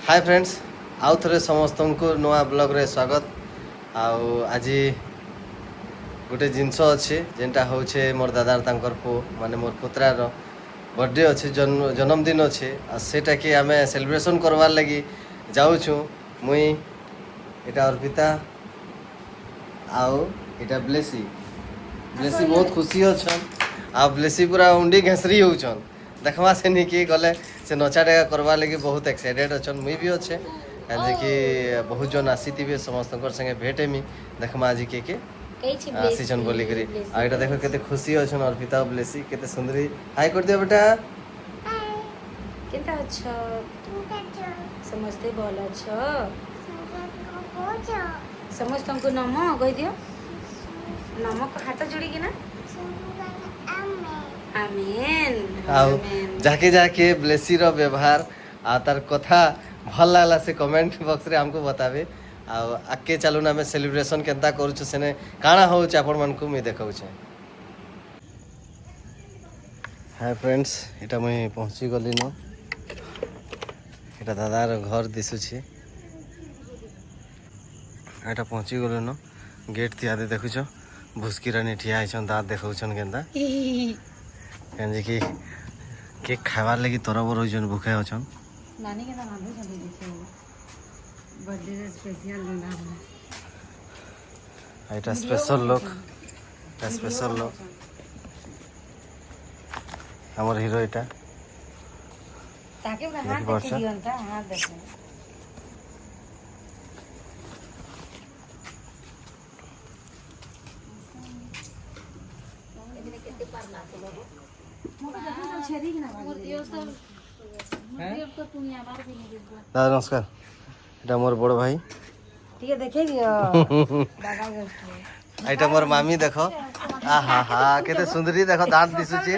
Hi friends आउ थे समस्त को नुआ ब्लॉग रे स्वागत आज गोटे जिनस अच्छे जेनटा हूँ मोर दादार तांकर पु माने मोर पुत्रार बर्थडे अच्छे जन्मदिन अच्छे सेटा कि आम सेलिब्रेशन करवार लगी जाऊँ मुई इटा अर्पिता आउ इटा ब्लेसी ब्लेसी बहुत खुशी अच्छन आ ब्लेसी पूरा उंडी घेसरी होचन देखवा से नहीं कि गले से नचाटा करवार लगी बहुत एक्साइटेड अच्छन मुई भी अच्छे जे कि बहुत जन आसी समस्त संगे भेट हेमी देखमा आज के आसीचन बोली करी आ एटा देखो केते खुशी अच्छन अर्पिता ब्लेसी केते सुंदरी हाय कर दियो बेटा केता छ समस्ते भल छ समस्त को नम कहि दियो नम हाथ जोड़ी कि ना आमेन आउ जाके जाके ब्लेसी रो व्यवहार आ तार कथा भल लागला से कमेंट बॉक्स रे हमको बताबे आ आके चलू ना मैं सेलिब्रेशन केनता करू छु सेने काना हो छ आपण मन को मैं देखाउ छ हाय फ्रेंड्स एटा मैं पहुंची गली न एटा दादार घर दिसु छी एटा पहुंची गलो न गेट तियादे देखु छ भुसकी रानी ठिया आइछन दांत देखाउ छन केनता केन कि केक खावार लगी तरबर होइछन भूखे अछन नानी के नाम आंधो चले देखियो बर्थडे रे स्पेशल लोना एटा स्पेशल लोक हमर हीरो एटा ताके हाथ देखे दियन का हाथ देखे दादा नमस्कार এটা মোর বড় ভাই ठीक है देखे दियो दादा এটা মোর মামি দেখো आहा हा केते सुंदरी देखो दांत दिसुचे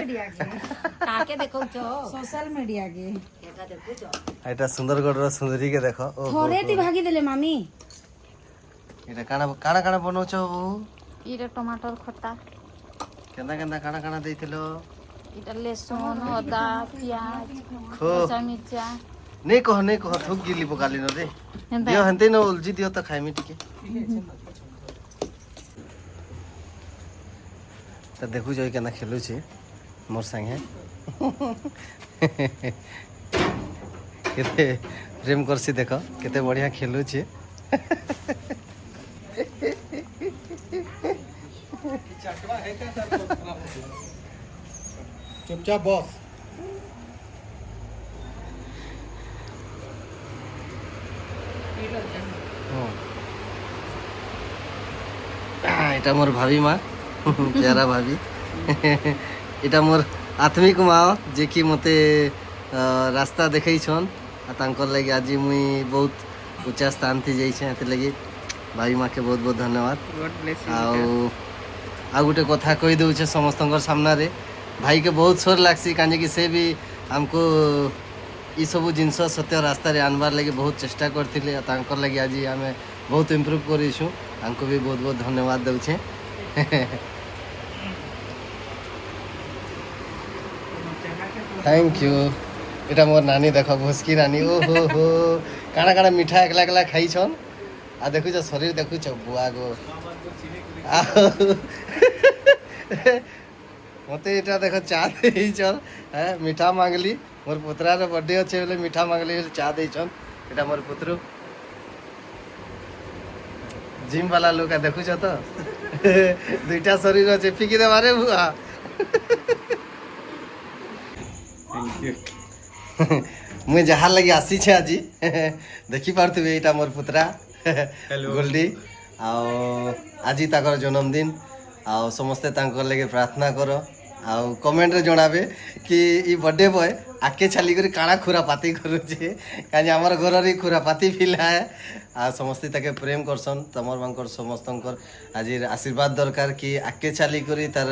काके देखौ छ सोशल मीडिया के एटा देखौ छ এটা सुंदरगढ़ रो सुंदरी के देखो ओ थोड़े ती भागी देले मामी এটা কানা কানা কানা বনোছ इरे टमाटर खट्टा केंदा केंदा काना काना देइथिलो इटा लहसुन अदा प्याज खो कच्चा मिर्चा नहीं कह थुक गिली पकाली न रे हेंता दियो हंते न उलजी दियो त खाइमी टिके त देखु जई केना खेलु छी मोर संगे केते प्रेम करसी देखो केते बढ़िया खेलु छी चुपचाप बॉस এটা মোর ভাবি মা প্यारा भाभी এটা মোর आत्मिक माँ जे कि मते रास्ता देखई छन आ तांकर लागि आज मुई बहुत ऊंचा स्थान थी जाई छै एते लागि भाई माँ के बहुत बहुत धन्यवाद आ गोटे कथा कहि दउ छै समस्तंकर सामना रे भाई के बहुत शोर लागसी काजे कि से भी हमको ई सब जिनस सत्य रास्ता रे आनबार लगी बहुत चेष्टा करथिले तांकर लगी आज आमे बहुत इम्प्रूव करिछु हमको भी बहुत बहुत धन्यवाद दउ छै थैंक यू एटा मोर नानी देखो भुसकी नानी ओ हो काना काना मीठा एकला एकला खाई छन आ देखु छ शरीर देखु छ बुआ गो मते एटा देखो चा देई छन है मीठा मांगली मोर पुत्रा रे बर्थडे अछि बोले मीठा मांगली चा देई छन एटा मोर पुत्रु जिम वाला लोग देखु छ तो दुईटा शरीर अछि फिकी दे मारे बुआ थैंक यू मुझे जहाँ लगी आसी छे आज देखी पार्थ्वे एटा मोर पुत्रा गोल्डी आज ताकर जन्मदिन आउ समस्ते तांकर लगे प्रार्थना करो आउ कमेंट रे जणाबे कि ई बर्थडे बॉय आके चली करी काना खुरापाती करूचे काजे हमर घर रे खुरापाती फिला है आ समस्ते ताके प्रेम करसन तमर मानकर समस्तंकर आज आशीर्वाद दरकार कि आके चली करी तार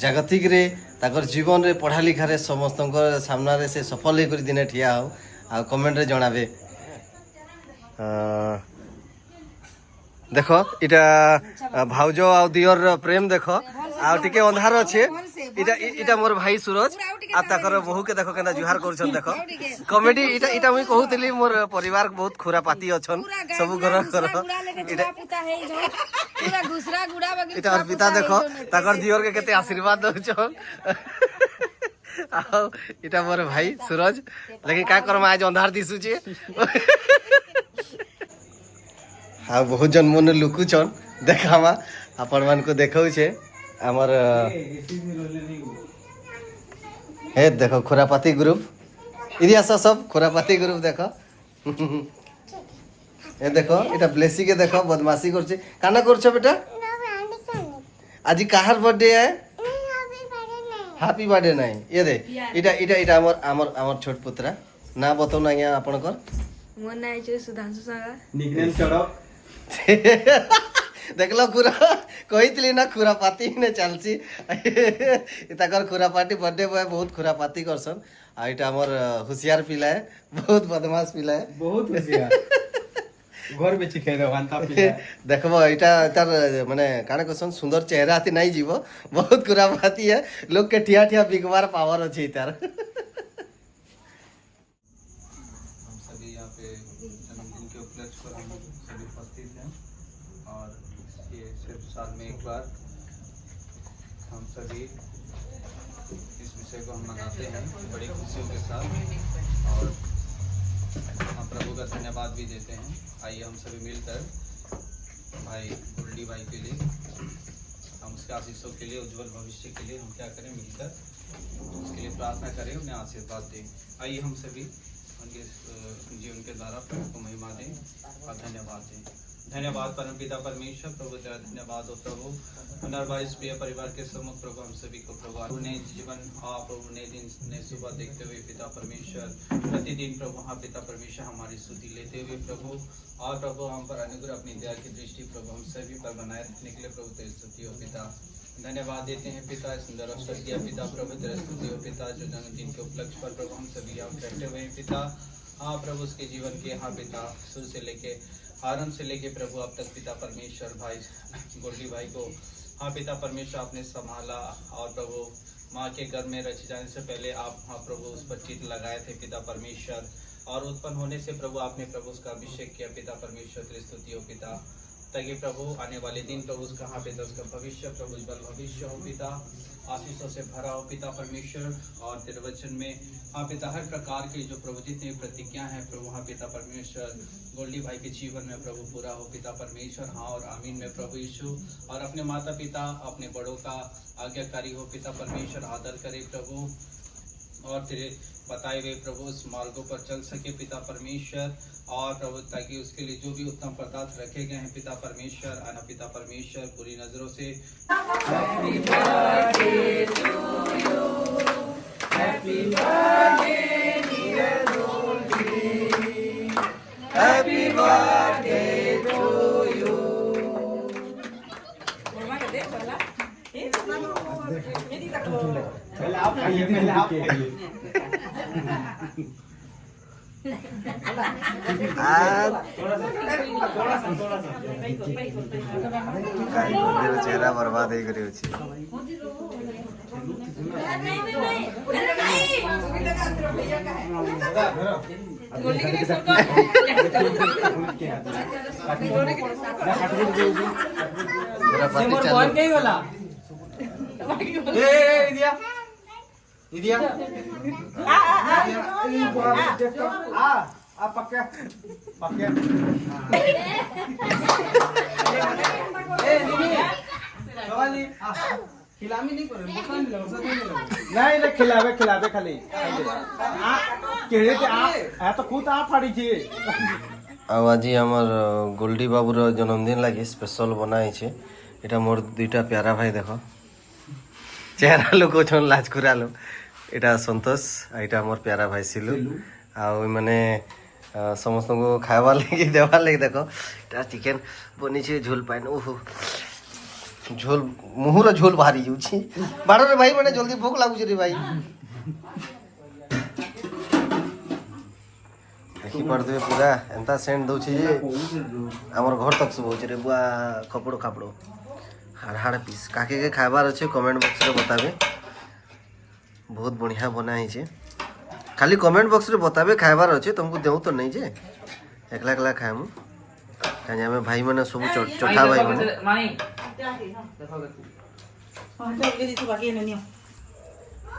जागतिक रे ताकर जीवन रे पढ़ा लिखा रे समस्तंकर सामना रे से सफल हे करी दिने ठिया हो आ कमेंट रे जणाबे देखो इटा भाउजो आ दियर प्रेम देखो आ टिके अंधार अच्छे इटा मोर भाई सूरज आ ताकर बहु के देखो केना जुहार करछन देखो कॉमेडी इटा मुई कहूतली मोर परिवार बहुत खुरापाती अछन सब घर घर इटा और पिता देखो ताकर दियोर के केते आशीर्वाद दउछन आ इटा मोर भाई सूरज लेकिन का करम आज अंधार दिसुची हाँ बहुत जन मन लुकुचन देखामा आपण मान को देखाउ छे हमर हे देखो खुरापाती ग्रुप इधि आसा सब खुरापाती ग्रुप देखो ए देखो इटा ब्लेसी के देखो बदमाशी करछे काना करछो बेटा आज काहार बर्थडे है हैप्पी बर्थडे नहीं ये दे इटा इटा इटा हमर छोट पुत्रा ना बताउ ना या आपनकर मोर नाम छै सुधांशु सागा निकनेम चढ़क देखलो खुरा कहितली ना खुरापाती ने चलसी ताकर खुरापाती बर्थडे बॉय बहुत खुरापाती करसन आ इटा हमर होशियार पिला है बहुत बदमाश पिला है बहुत होशियार घर में चिखे दो वांता पिला देखबो इटा तार माने काने कहसन सुंदर चेहरा आती नहीं जीवो बहुत खुरापाती है लोग के ठिया ठिया बिगवार पावर अछि तार सभी यहाँ पे जन्मदिन के उपलक्ष्य पर हम सभी उपस्थित हैं और ये सिर्फ साल में एक बार हम सभी इस विषय को हम मनाते हैं बड़ी खुशियों के साथ और हम प्रभु का धन्यवाद भी देते हैं। आइए हम सभी मिलकर भाई गुल्डी भाई के लिए हम उसके आशीषों के लिए उज्जवल भविष्य के लिए हम क्या करें मिलकर उसके लिए प्रार्थना करें उन्हें आशीर्वाद दें। आइए हम सभी उनके जीवन के द्वारा प्रभु को महिमा दें और धन्यवाद दें। धन्यवाद परमपिता परमेश्वर प्रभु तेरा धन्यवाद हो प्रभु पुनर्वाइस प्रिय परिवार के सम्मुख प्रभु हम सभी को प्रभु नए जीवन प्रभु नए दिन नए सुबह देखते हुए पिता परमेश्वर प्रतिदिन प्रभु हाँ पिता परमेश्वर हमारी स्तुति लेते हुए प्रभु और प्रभु हम पर अनुग्रह अपनी दया की दृष्टि प्रभु हम सभी पर बनाए रखने के लिए प्रभु तेरी स्तुति हो पिता धन्यवाद देते हैं पिता सुंदर अवसर दिया पिता प्रभु तेरी स्तुति हो पिता जो जन्मदिन के उपलक्ष्य पर प्रभु हम सभी यहाँ बैठे हुए हैं पिता हाँ प्रभु उसके जीवन के हाँ पिता शुरू से लेके आरंभ से लेके प्रभु अब तक पिता परमेश्वर भाई गोल्डी भाई को हाँ पिता परमेश्वर आपने संभाला और प्रभु माँ के घर में रचे जाने से पहले आप हाँ प्रभु उस पर चित लगाए थे पिता परमेश्वर और उत्पन्न होने से प्रभु आपने प्रभु उसका अभिषेक किया पिता परमेश्वर तेरी स्तुति हो पिता ताकि प्रभु आने वाले दिन प्रभु उसका हाँ पिता उसका भविष्य प्रभु उज्जवल भविष्य हो पिता आशीषों से भरा हो पिता परमेश्वर और तेरे वचन में हाँ पिता हर प्रकार की जो प्रभु जितनी प्रतिज्ञा है प्रभु हाँ पिता परमेश्वर गोल्डी भाई के जीवन में प्रभु पूरा हो पिता परमेश्वर हाँ और आमीन में प्रभु यीशु और अपने माता पिता अपने बड़ों का आज्ञाकारी हो पिता परमेश्वर आदर करे प्रभु और तेरे बताए हुए प्रभु उस मार्गों पर चल सके पिता परमेश्वर और प्रभु ताकि उसके लिए जो भी उत्तम पदार्थ रखे गए हैं पिता परमेश्वर आना पिता परमेश्वर बुरी नजरों से पहले आप खाइए पहले आप खाइए चेहरा बर्बाद हो गई अछि इदिया पक्के पक्के खिलामी नहीं करे नहीं रे खिलावे खिलावे खाली केड़े के आ तो खुद आ फाड़ी छी आज हमर गोल्डी बाबूर जन्मदिन लगी स्पेशल बनाई छे एटा मोर दुईटा प्यारा भाई देखो चेहरा लोक छन लाज कुरा लो एटा संतोष एटा मोर प्यारा भाई सिलू आ माने समस्त को खावा लगी देवा लगी देखो एटा चिकन बनी छे झोल पाइन ओहो झोल मुहुर झोल भारी होछि बाड़ो रे भाई माने जल्दी भूख लागु रे भाई देखि पड़दे पूरा एंता सेंड दउ छे जे हमर घर तक सब होछ रे बुआ खपड़ो खापड़ो हाड़ हाड़ पीस काके के खाबार अच्छे कमेंट बॉक्स रे बताबे बहुत बढ़िया बना है। खाली कमेंट बॉक्स रे बताबे खाइबार अच्छे तुमको देऊ तो नहीं जे एकला एकला खाएमु कहीं आम भाई मैंने सब चौथा भाई मैंने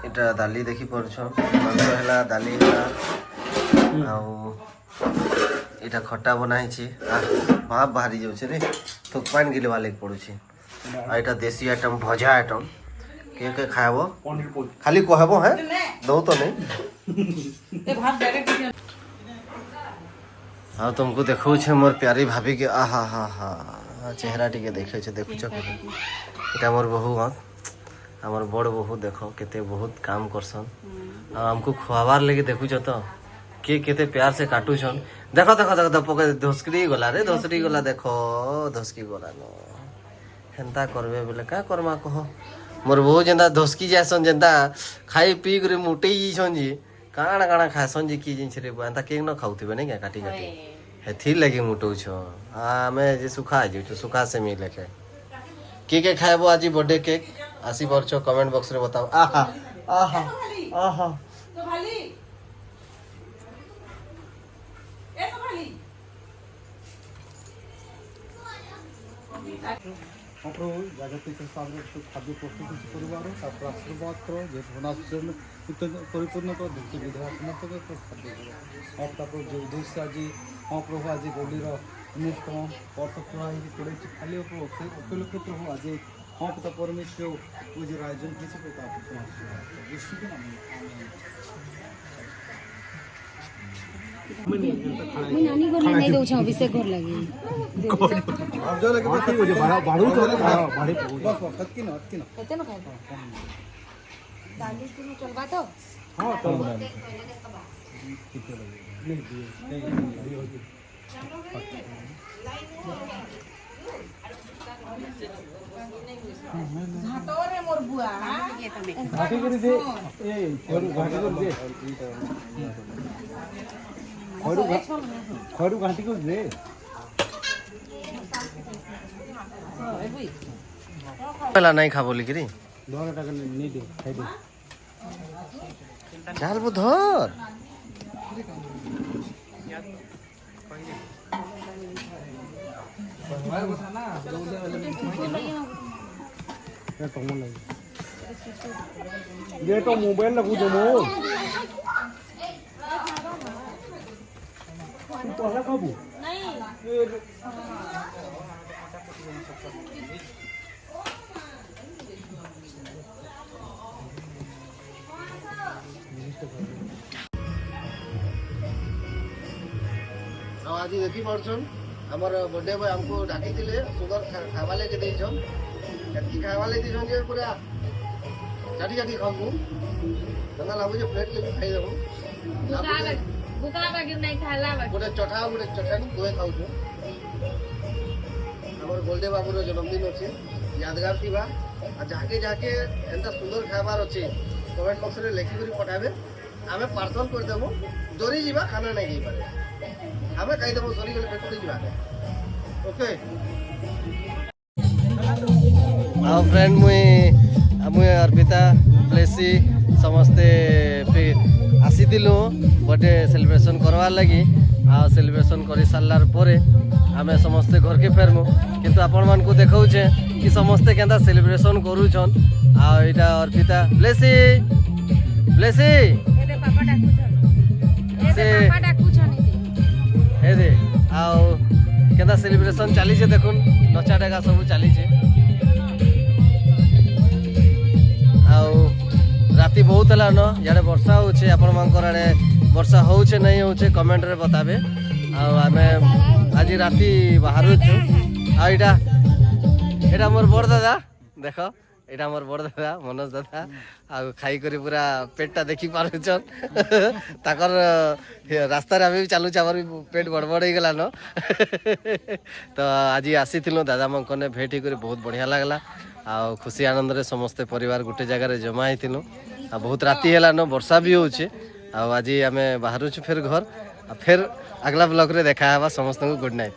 इटा दाली देखी पारछ मांस है दाली इटा खट्टा बनाई भाप बाहरी जाऊे रे थोक पान गिले वाले पड़ुछि आ देसी आइटम भजा आइटम के खाएब खाली कहब है दो तो नहीं हाँ तुमको देखो मोर प्यारी भाभी के आहा हा हा चेहरा टी देखे देखुच इटा मोर बहु आमर बड़ बहु देख केते बहुत काम करसन आमको खुआबार लगे देखुच तो किए केते प्यार से काटुछन देख देख देख देख पके धोसकरी गला रे धोसरी गला देख धोसकी गला न हेन्ता करबे बोले का करमा कह मोर बहु जेन्ता धोसकी जासन जेन्ता खाई पी करे मुटेई छन जी काଣା काଣା खासन जी की जिनछ रे एन्ता केक न खाउथिबे नै क्या काटी काटी हेथि लगे मुटौ छ आमे जे सुखा जे सुखा से मिले के खाएबो आज बर्थडे केक आसी परछो कमेंट बॉक्स रे बताओ आहा आहा आहा तो भाली ए तो भाली प्रभु जागतिक सामने खाद्य प्रस्तुत परिवार आशीर्वाद करो जे भुवनेश्वर परिपूर्ण कर विधवा समस्त खाद्य और तापर जो उद्देश्य आज हाँ प्रभु आज गोलीर 19तम वर्ष पूरा पड़े खाली उपलक्ष प्रभु आज हाँ पिता परमेश्वर पूजा आयोजन नानी घर नहीं दउ छ अभिषेक घर लागी अब जो लगे बात हो जे बाड़ू तो बाड़ी बस वक्त की न केते न खाइबो दादी तुम चलबा तो हां तो किते लगे नहीं हो घाटोरे मोर बुआ घाटी कर दे ए घाटी कर दे खड़ू घाटी कर दे पहला नहीं खा बोली करी 2 टाका नहीं दे खाई दे चाल वो धर ये तो मोबाइल लगू दे मो तो है खाबू नहीं आज देखी पार्सन आमर बर्थडे बॉय हमको डाकी दिले सुगर खावा लेके देछन एतकी खावा ले दिछन जे पूरा चाटी चाटी खाबू तना लागो जे प्लेट लेके खाई देबो बुका बाकी नहीं खाला बाकी गोटे चटानी दुए खाऊ छु हमर गोल्डे बाबू रो जन्मदिन अछि यादगार थिबा आ जाके जाके एंता सुंदर खाबार अछि कमेंट बॉक्स रे लिखि करी पठाबे आमे पार्सल कर देबो जोरी जीवा खाना नहीं गई पारे हमें कही देबो सॉरी गले पेट जीवा ओके आओ फ्रेंड मुई अर्पिता प्लेसी समस्ते आसी दिलु बर्थडे सेलिब्रेशन करवार लगी आ सेलिब्रेशन कर सारार परे आमे समस्ते घर के फेरमु किंतु आपण मान को देखाउछे कि समस्ते केंता सेलिब्रेशन करूछन आ एटा अर्पिता प्लेसी प्लेसी एदे पापा डाकुछन एदे पापा डाकुछन दे आओ केंता सेलिब्रेशन चली छे देखुन नचा डेगा सब चली छे आओ राति बहुत है न इे वर्षा होचे आपण मानकर आड़े वर्षा होचे नहीं होचे कमेंट रे बताबे आमे आज राति बाहर एटा मोर बड़ दादा देख एटा मोर बड़ दादा मनोज दादा आ खाई करी पूरा पेटटा देखी पारुछन ताकर रास्ता रे आमे चलु हमर पेट गड़बड़ हो गला न तो आज आसीथिलु दादा मनकने भेट करी बहुत बढ़िया लागला आ खुशी आनंद रे समस्ते परिवार गोटे जगह रे जमा होइतिलु आ बहुत राति है न वर्षा भी होचे आज आमे बाहर फिर घर फिर अगला ब्लॉग रे देखा समस्त को गुड नाइट।